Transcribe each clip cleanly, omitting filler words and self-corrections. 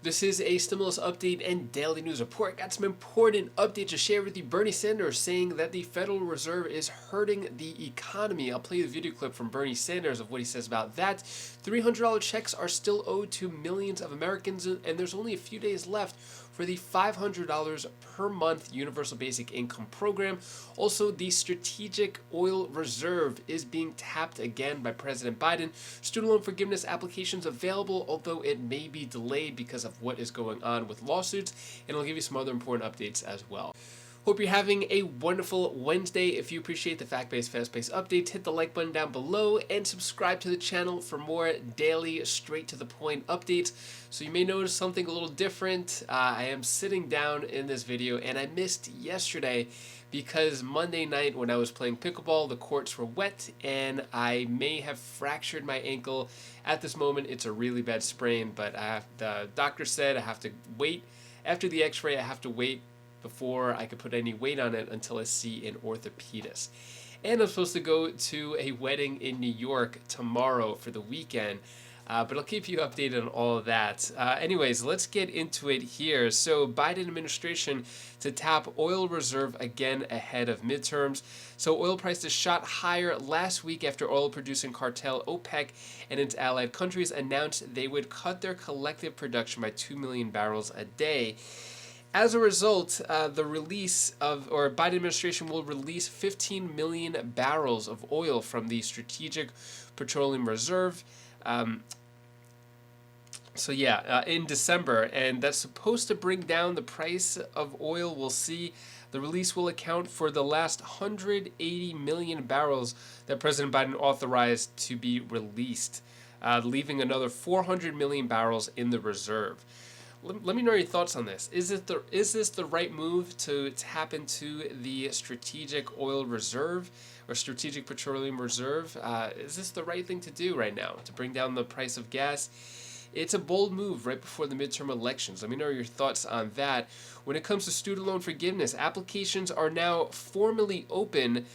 This is a stimulus update and daily news report. Got some important updates to share with you. Bernie Sanders saying that the Federal Reserve is hurting the economy. I'll play the video clip from Bernie Sanders of what he says about that. $300 checks are still owed to millions of Americans, and there's only a few days left for the $500 per month Universal Basic Income program. Also, the Strategic Oil Reserve is being tapped again by President Biden. Student loan forgiveness applications available, although it may be delayed because of what is going on with lawsuits, and I'll give you some other important updates as well. Hope you're having a wonderful Wednesday. If you appreciate the fact-based, fast-paced updates, hit the like button down below and subscribe to the channel for more daily, straight-to-the-point updates. So you may notice something a little different. I am sitting down in this video, and I missed yesterday because Monday night when I was playing pickleball, the courts were wet, and I may have fractured my ankle. At this moment, it's a really bad sprain, but the doctor said I have to wait. After the x-ray, I have to wait before I could put any weight on it until I see an orthopedist. And I'm supposed to go to a wedding in New York tomorrow for the weekend, but I'll keep you updated on all of that. Anyways, let's get into it here. So Biden administration to tap oil reserve again ahead of midterms. So oil prices shot higher last week after oil producing cartel OPEC and its allied countries announced they would cut their collective production by 2 million barrels a day. As a result, the Biden administration will release 15 million barrels of oil from the Strategic Petroleum Reserve. In December, and that's supposed to bring down the price of oil. We'll see. The release will account for the last 180 million barrels that President Biden authorized to be released, leaving another 400 million barrels in the reserve. Let me know your thoughts on this. Is this the right move to tap into the Strategic Oil Reserve or Strategic Petroleum Reserve? Is this the right thing to do right now to bring down the price of gas? It's a bold move right before the midterm elections. Let me know your thoughts on that. When it comes to student loan forgiveness, applications are now formally open,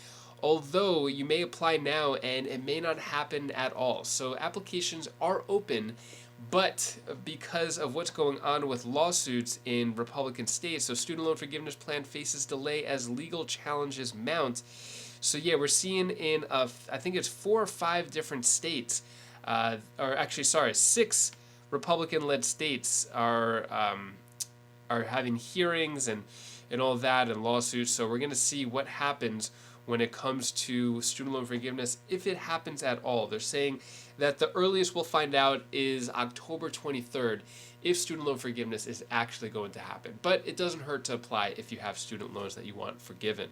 although you may apply now and it may not happen at all. So applications are open, but because of what's going on with lawsuits in Republican states, so student loan forgiveness plan faces delay as legal challenges mount. So yeah, we're seeing in I think it's 4 or 5 different states, six Republican-led states are having hearings and all that and lawsuits. So we're going to see what happens when it comes to student loan forgiveness, if it happens at all. They're saying that the earliest we'll find out is October 23rd if student loan forgiveness is actually going to happen. But it doesn't hurt to apply if you have student loans that you want forgiven.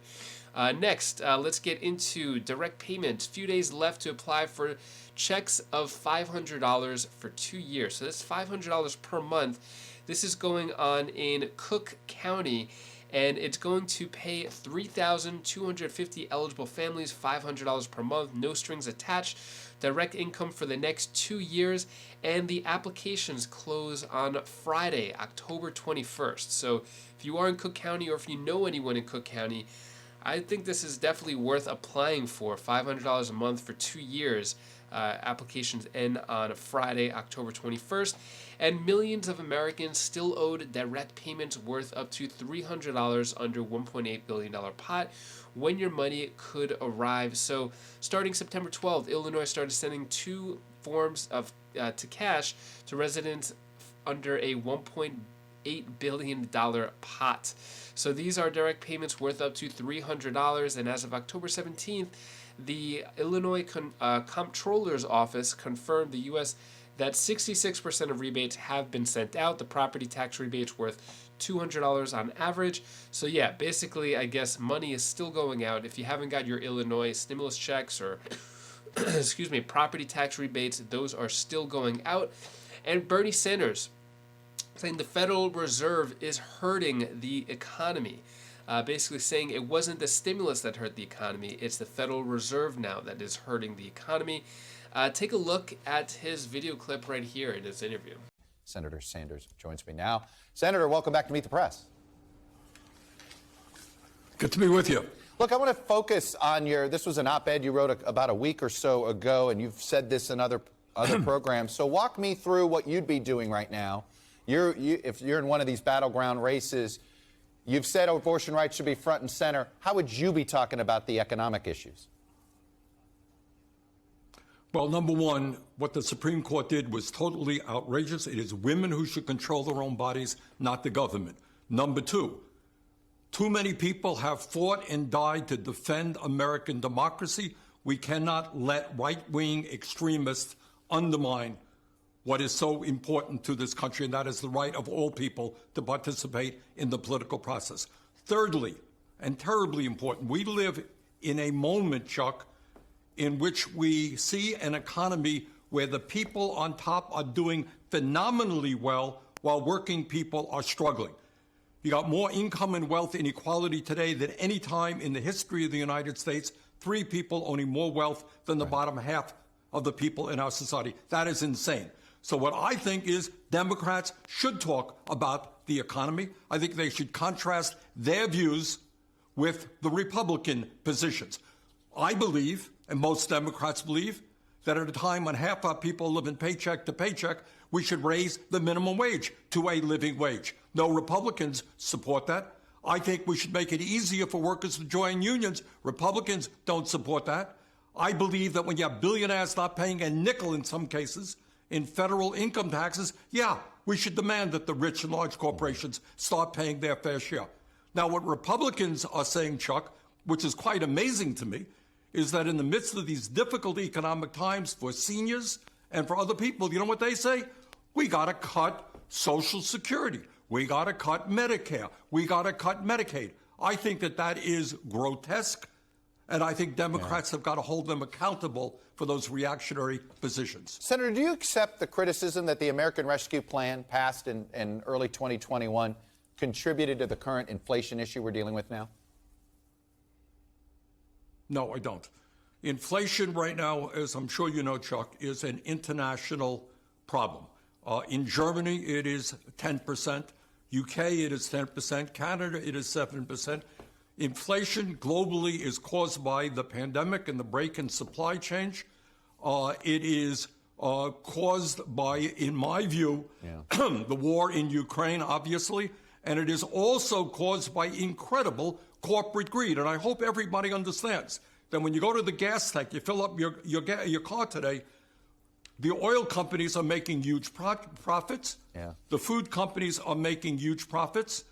Next, let's get into direct payments. Few days left to apply for checks of $500 for 2 years. So that's $500 per month. This is going on in Cook County, and it's going to pay 3,250 eligible families $500 per month, no strings attached, direct income for the next 2 years, and the applications close on Friday, October 21st. So if you are in Cook County or if you know anyone in Cook County, I think this is definitely worth applying for. $500 a month for 2 years. Applications end on Friday, October 21st, and millions of Americans still owed direct payments worth up to $300 under $1.8 billion pot when your money could arrive. So starting September 12th, Illinois started sending 2 forms of to cash to residents under a $1.8 billion pot. So these are direct payments worth up to $300, and as of October 17th, the Illinois Comptroller's Office confirmed the U.S. that 66% of rebates have been sent out. The property tax rebates worth $200 on average. So yeah, basically, I guess money is still going out. If you haven't got your Illinois stimulus checks or, property tax rebates, those are still going out. And Bernie Sanders saying the Federal Reserve is hurting the economy. Basically saying it wasn't the stimulus that hurt the economy, it's the Federal Reserve now that is hurting the economy. Take a look at his video clip right here in his interview. Senator Sanders joins me now. Senator, welcome back to Meet the Press. Good to be with you. Look, I want to focus on this was an op-ed you wrote about a week or so ago, and you've said this in other programs. So walk me through what you'd be doing right now if you're in one of these battleground races, you've said abortion rights should be front and center. How would you be talking about the economic issues? Well, number one, what the Supreme Court did was totally outrageous. It is women who should control their own bodies, not the government. Number two, too many people have fought and died to defend American democracy. We cannot let right-wing extremists undermine what is so important to this country, and that is the right of all people to participate in the political process. Thirdly, and terribly important, we live in a moment, Chuck, in which we see an economy where the people on top are doing phenomenally well while working people are struggling. You got more income and wealth inequality today than any time in the history of the United States. 3 people owning more wealth than the bottom half of the people in our society. That is insane. So what I think is Democrats should talk about the economy. I think they should contrast their views with the Republican positions. I believe, and most Democrats believe, that at a time when half our people live in paycheck to paycheck, we should raise the minimum wage to a living wage. No Republicans support that. I think we should make it easier for workers to join unions. Republicans don't support that. I believe that when you have billionaires not paying a nickel in some cases in federal income taxes, yeah, we should demand that the rich and large corporations start paying their fair share. Now, what Republicans are saying, Chuck, which is quite amazing to me, is that in the midst of these difficult economic times for seniors and for other people, you know what they say? We got to cut Social Security. We got to cut Medicare. We got to cut Medicaid. I think that that is grotesque, and I think Democrats have got to hold them accountable for those reactionary positions. Senator, do you accept the criticism that the American Rescue Plan passed in early 2021 contributed to the current inflation issue we're dealing with now? No, I don't. Inflation right now, as I'm sure you know, Chuck, is an international problem. In Germany, it is 10%. UK, it is 10%. Canada, it is 7%. Inflation globally is caused by the pandemic and the break in supply chain. It is caused by, in my view, the war in Ukraine, obviously, and it is also caused by incredible corporate greed. And I hope everybody understands that when you go to the gas tank, you fill up your car today, the oil companies are making huge profits. Yeah. The food companies are making huge profits.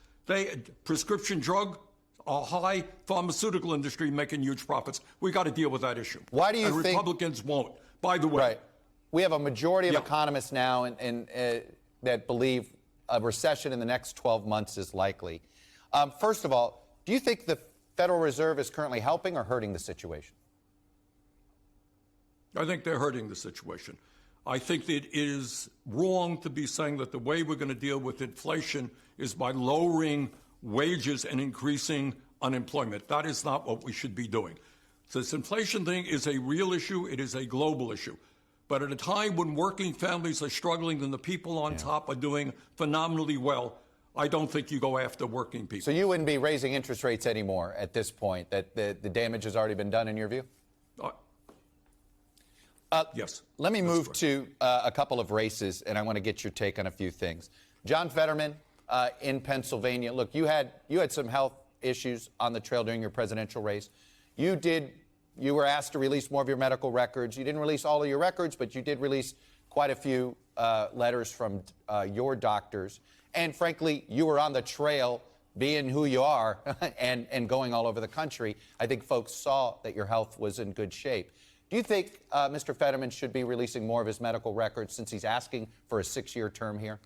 Prescription drug, high pharmaceutical industry making huge profits. We got to deal with that issue. Why do you think Republicans won't? By the way, right? We have a majority of economists now that believe a recession in the next 12 months is likely. First of all, do you think the Federal Reserve is currently helping or hurting the situation? I think they're hurting the situation. I think that it is wrong to be saying that the way we're going to deal with inflation is by lowering wages and increasing unemployment. That is not what we should be doing. So this inflation thing is a real issue. It is a global issue. But at a time when working families are struggling and the people on top are doing phenomenally well, I don't think you go after working people. So you wouldn't be raising interest rates anymore at this point, that the damage has already been done in your view? Yes. Let me move to a couple of races, and I want to get your take on a few things. John Fetterman in Pennsylvania. Look, you had some health issues on the trail during your presidential race. You were asked to release more of your medical records. You didn't release all of your records, but you did release quite a few letters from your doctors. And frankly, you were on the trail being who you are and going all over the country. I think folks saw that your health was in good shape. Do you think Mr. Fetterman should be releasing more of his medical records since he's asking for a 6-year term here?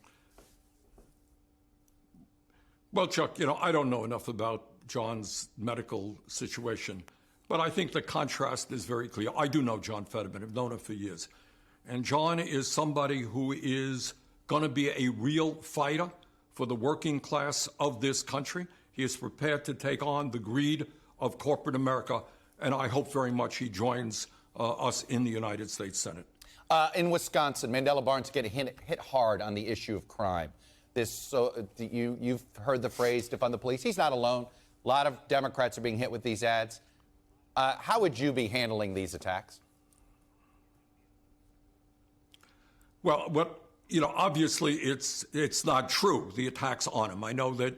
Well, Chuck, I don't know enough about John's medical situation, but I think the contrast is very clear. I do know John Fetterman. I've known him for years. And John is somebody who is going to be a real fighter for the working class of this country. He is prepared to take on the greed of corporate America, and I hope very much he joins us in the United States Senate. In Wisconsin, Mandela Barnes getting hit hard on the issue of crime. You've heard the phrase defund the police. He's not alone. A lot of Democrats are being hit with these ads. How would you be handling these attacks? Well, what Obviously it's not true, the attacks on him. I know that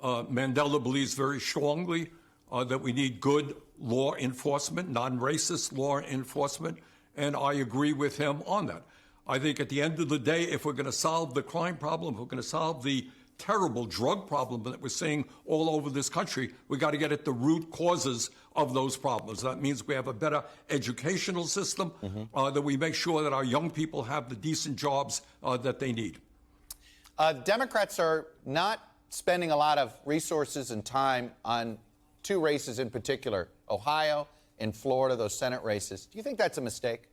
Mandela believes very strongly that we need good law enforcement, non-racist law enforcement, and I agree with him on that. I think at the end of the day, if we're going to solve the crime problem, if we're going to solve the terrible drug problem that we're seeing all over this country, we got to get at the root causes of those problems. That means we have a better educational system, that we make sure that our young people have the decent jobs that they need. Democrats are not spending a lot of resources and time on two races in particular, Ohio and Florida, those Senate races. Do you think that's a mistake?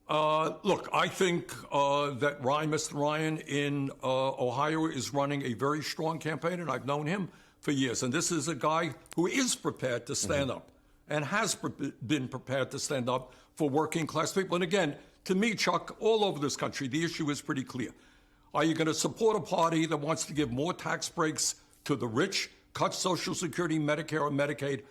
Look, I think that Mr. Ryan in Ohio is running a very strong campaign, and I've known him for years. And this is a guy who is prepared to stand up and has been prepared to stand up for working class people. And again, to me, Chuck, all over this country, the issue is pretty clear. Are you going to support a party that wants to give more tax breaks to the rich, cut Social Security, Medicare, or Medicaid?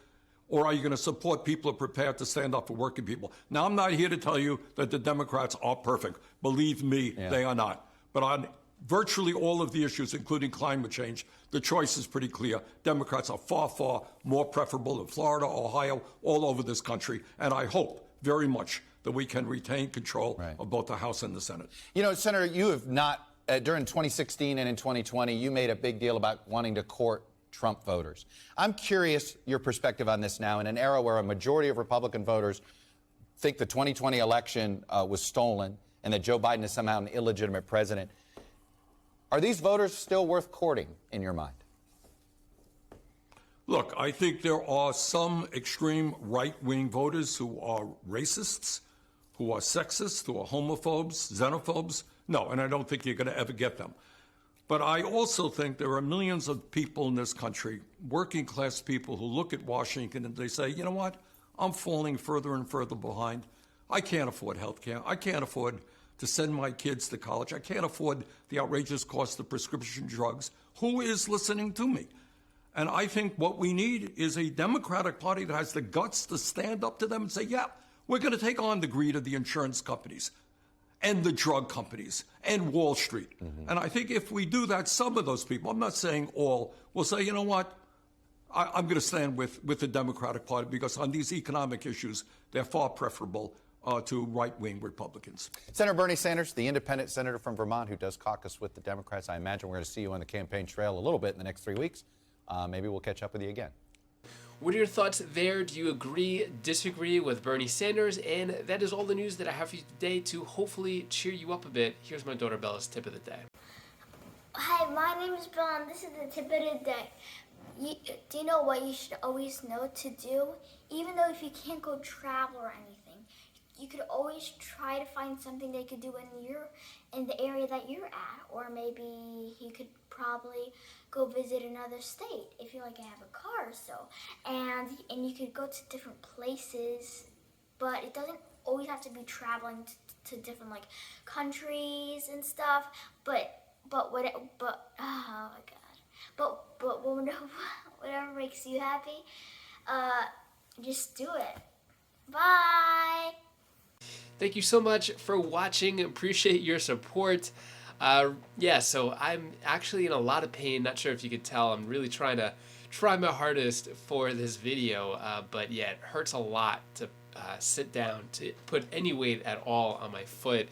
Or are you going to support people who are prepared to stand up for working people? Now, I'm not here to tell you that the Democrats are perfect. Believe me, they are not. But on virtually all of the issues, including climate change, the choice is pretty clear. Democrats are far, far more preferable in Florida, Ohio, all over this country. And I hope very much that we can retain control of both the House and the Senate. You know, Senator, you have not, during 2016 and in 2020, you made a big deal about wanting to court Trump voters. I'm curious your perspective on this now in an era where a majority of Republican voters think the 2020 election was stolen and that Joe Biden is somehow an illegitimate president. Are these voters still worth courting in your mind? Look, I think there are some extreme right-wing voters who are racists, who are sexist, who are homophobes, xenophobes. No, and I don't think you're going to ever get them. But I also think there are millions of people in this country, working class people, who look at Washington and they say, you know what, I'm falling further and further behind. I can't afford health care. I can't afford to send my kids to college. I can't afford the outrageous cost of prescription drugs. Who is listening to me? And I think what we need is a Democratic Party that has the guts to stand up to them and say, yeah, we're going to take on the greed of the insurance companies and the drug companies and Wall Street. And I think if we do that, some of those people, I'm not saying all, will say, you know what, I'm going to stand with the Democratic Party because on these economic issues, they're far preferable to right-wing Republicans. Senator Bernie Sanders, the independent senator from Vermont who does caucus with the Democrats. I imagine we're going to see you on the campaign trail a little bit in the next 3 weeks. Maybe we'll catch up with you again. What are your thoughts there? Do you agree, disagree with Bernie Sanders? And that is all the news that I have for you today to hopefully cheer you up a bit. Here's my daughter Bella's tip of the day. Hi, my name is Bella, and this is the tip of the day. Do you know what you should always know to do? Even though if you can't go travel or anything, you could always try to find something they could do in the area that you're at, or maybe you could probably go visit another state if you have a car or so, and you could go to different places, but it doesn't always have to be traveling to different countries and stuff. But oh my god, but whatever makes you happy, just do it. Bye. Thank you so much for watching. Appreciate your support. So I'm actually in a lot of pain. Not sure if you could tell. I'm really trying my hardest for this video. But yeah, it hurts a lot to sit down, to put any weight at all on my foot,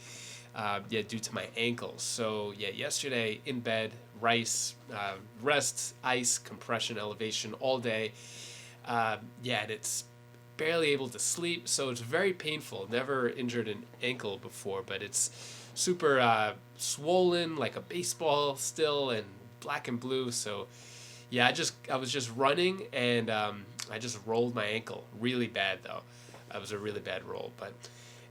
due to my ankles. So yeah, yesterday in bed, rest, ice, compression, elevation all day. And it's barely able to sleep, so it's very painful. Never injured an ankle before, but it's super swollen like a baseball still, and black and blue. So yeah, I was just running, and I just rolled my ankle really bad though. That was a really bad roll. But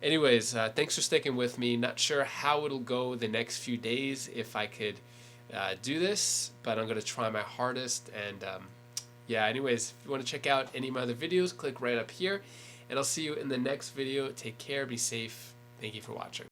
anyways, thanks for sticking with me. Not sure how it'll go the next few days if I could do this, but I'm gonna try my hardest. And anyways, if you want to check out any of my other videos, click right up here, and I'll see you in the next video. Take care, be safe. Thank you for watching.